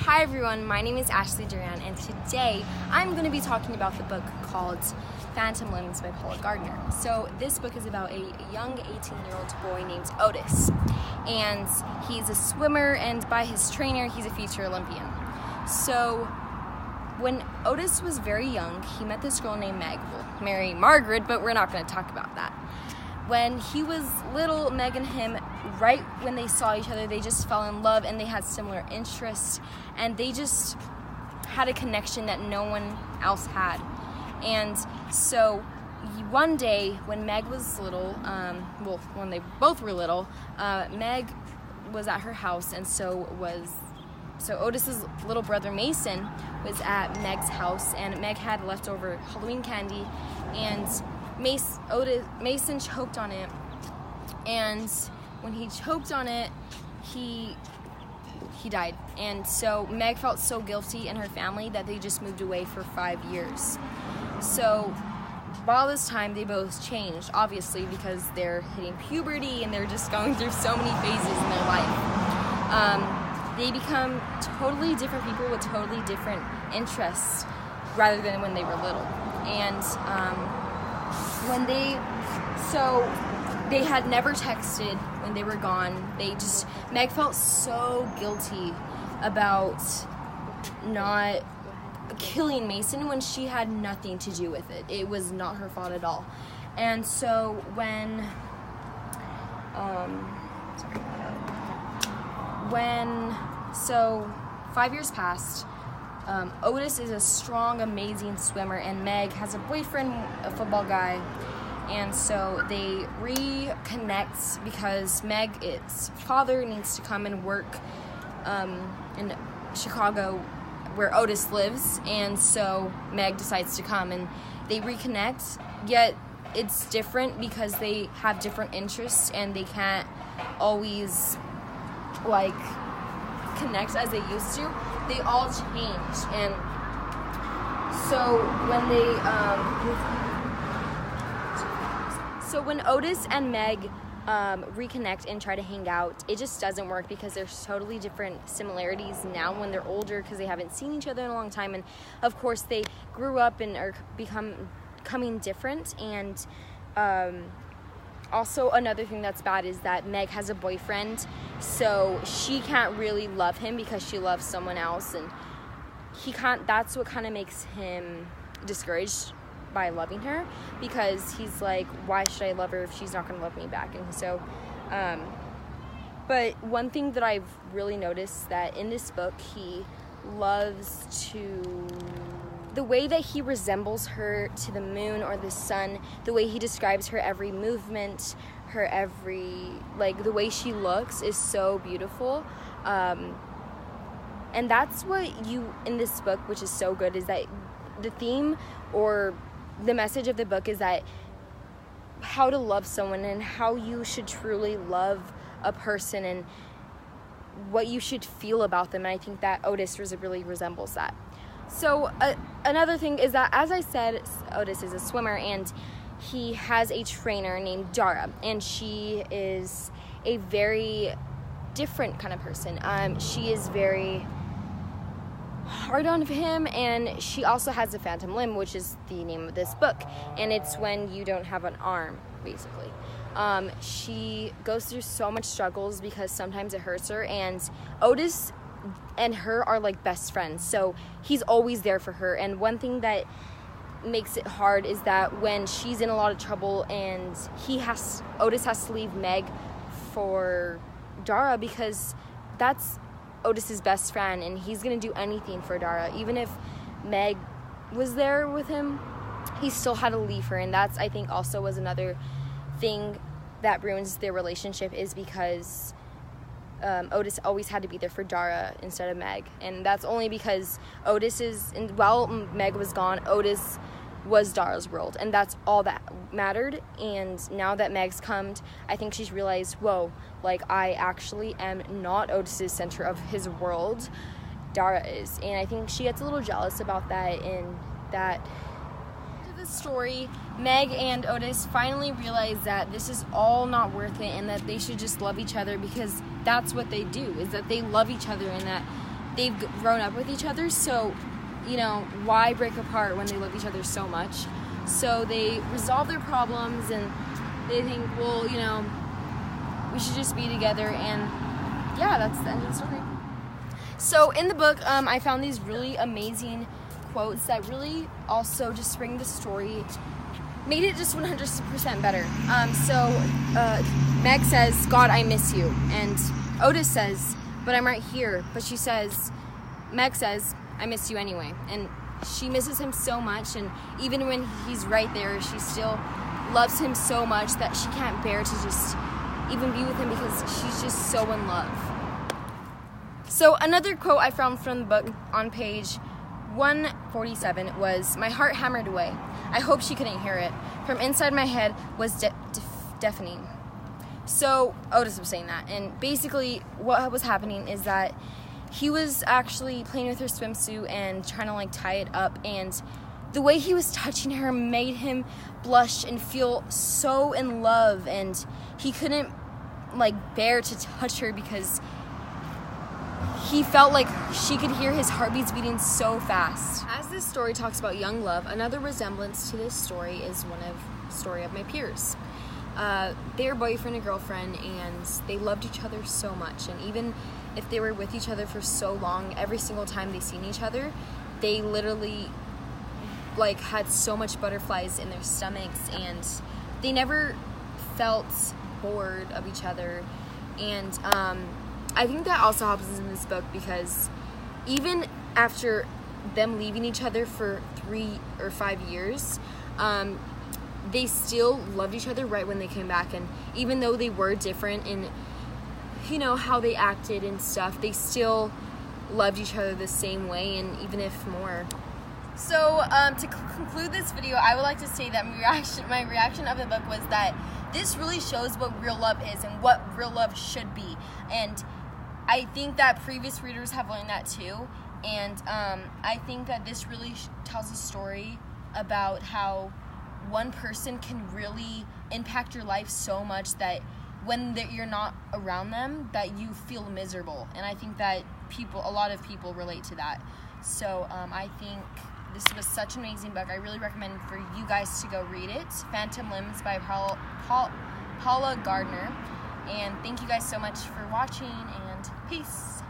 Hi everyone, my name is Ashley Duran, and today I'm going to be talking about the book called Phantom Limbs by Paula Gardner. So this book is about a young 18-year-old boy named Otis, and he's a swimmer, and by his trainer he's a future Olympian. So when Otis was very young, he met this girl named Meg. We'll marry Margaret, but we're not going to talk about that. When he was little, Meg and him, right when they saw each other, they just fell in love, and they had similar interests, and they just had a connection that no one else had. And so one day when Meg was little, when they both were little, Meg was at her house, and so Otis's little brother Mason was at Meg's house, and Meg had leftover Halloween candy, and Mason choked on it, and when he choked on it, he died. And so Meg felt so guilty, and her family, that they just moved away for 5 years. So while this time, they both changed, obviously, because they're hitting puberty and they're just going through so many phases in their life. They become totally different people with totally different interests rather than when they were little. And they had never texted when they were gone. Meg felt so guilty about not killing Mason when she had nothing to do with it. It was not her fault at all. And so so 5 years passed. Otis is a strong, amazing swimmer, and Meg has a boyfriend, a football guy, and so they reconnect because Meg's father needs to come and work in Chicago where Otis lives, and so Meg decides to come, and they reconnect, yet it's different because they have different interests, and they can't always, connect as they used to. They all changed, and so when Otis and Meg reconnect and try to hang out, it just doesn't work because there's totally different similarities now when they're older, because they haven't seen each other in a long time, and of course they grew up and are becoming different. And also, another thing that's bad is that Meg has a boyfriend, so she can't really love him because she loves someone else, and that's what kind of makes him discouraged by loving her, because he's like, why should I love her if she's not going to love me back? And so, but one thing that I've really noticed, that in this book, he loves the way that he resembles her to the moon or the sun, the way he describes her every movement, the way she looks is so beautiful. And that's what in this book, which is so good, is that the theme or the message of the book is that how to love someone and how you should truly love a person and what you should feel about them. And I think that Otis really resembles that. So another thing is that, as I said, Otis is a swimmer, and he has a trainer named Dara, and she is a very different kind of person. She is very hard on him, and she also has a phantom limb, which is the name of this book, and it's when you don't have an arm, basically. She goes through so much struggles because sometimes it hurts her, and Otis and her are like best friends, so he's always there for her. And one thing that makes it hard is that when she's in a lot of trouble and Otis has to leave Meg for Dara, because that's Otis's best friend, and he's gonna do anything for Dara. Even if Meg was there with him, he still had to leave her, and that's, I think, also was another thing that ruins their relationship, is because Otis always had to be there for Dara instead of Meg, and that's only because while Meg was gone, Otis was Dara's world, and that's all that mattered. And now that Meg's come, I think she's realized, whoa, I actually am not Otis's center of his world, Dara is. And I think she gets a little jealous about that, in that the story, Meg and Otis finally realize that this is all not worth it, and that they should just love each other, because that's what they do, is that they love each other, and that they've grown up with each other, so, you know, why break apart when they love each other so much? So they resolve their problems, and they think, well, you know, we should just be together, and yeah, that's the end of the story. So in the book, I found these really amazing quotes that really also just bring the story, made it just 100% better. Meg says, God, I miss you. And Otis says, but I'm right here. But Meg says, I miss you anyway. And she misses him so much, and even when he's right there, she still loves him so much that she can't bear to just even be with him because she's just so in love. So another quote I found from the book on page 147 was, my heart hammered away. I hope she couldn't hear it. From inside my head was deafening. So Otis was saying that, and basically what was happening is that he was actually playing with her swimsuit and trying to like tie it up, and the way he was touching her made him blush and feel so in love, and he couldn't like bear to touch her because he felt like she could hear his heartbeats beating so fast. As this story talks about young love, another resemblance to this story is the story of my peers. They were boyfriend and girlfriend, and they loved each other so much, and even if they were with each other for so long, every single time they seen each other, they literally like had so much butterflies in their stomachs, and they never felt bored of each other. And I think that also helps us in this book, because even after them leaving each other for 3 or 5 years, they still loved each other right when they came back. And even though they were different in, you know, how they acted and stuff, they still loved each other the same way, and even if more. So to conclude this video, I would like to say that my reaction of the book was that this really shows what real love is and what real love should be. And I think that previous readers have learned that too. And I think that this really tells a story about how one person can really impact your life so much that when you're not around them, that you feel miserable. And I think that a lot of people relate to that. So I think this was such an amazing book. I really recommend for you guys to go read it. Phantom Limbs by Paula Gardner. And thank you guys so much for watching, and peace.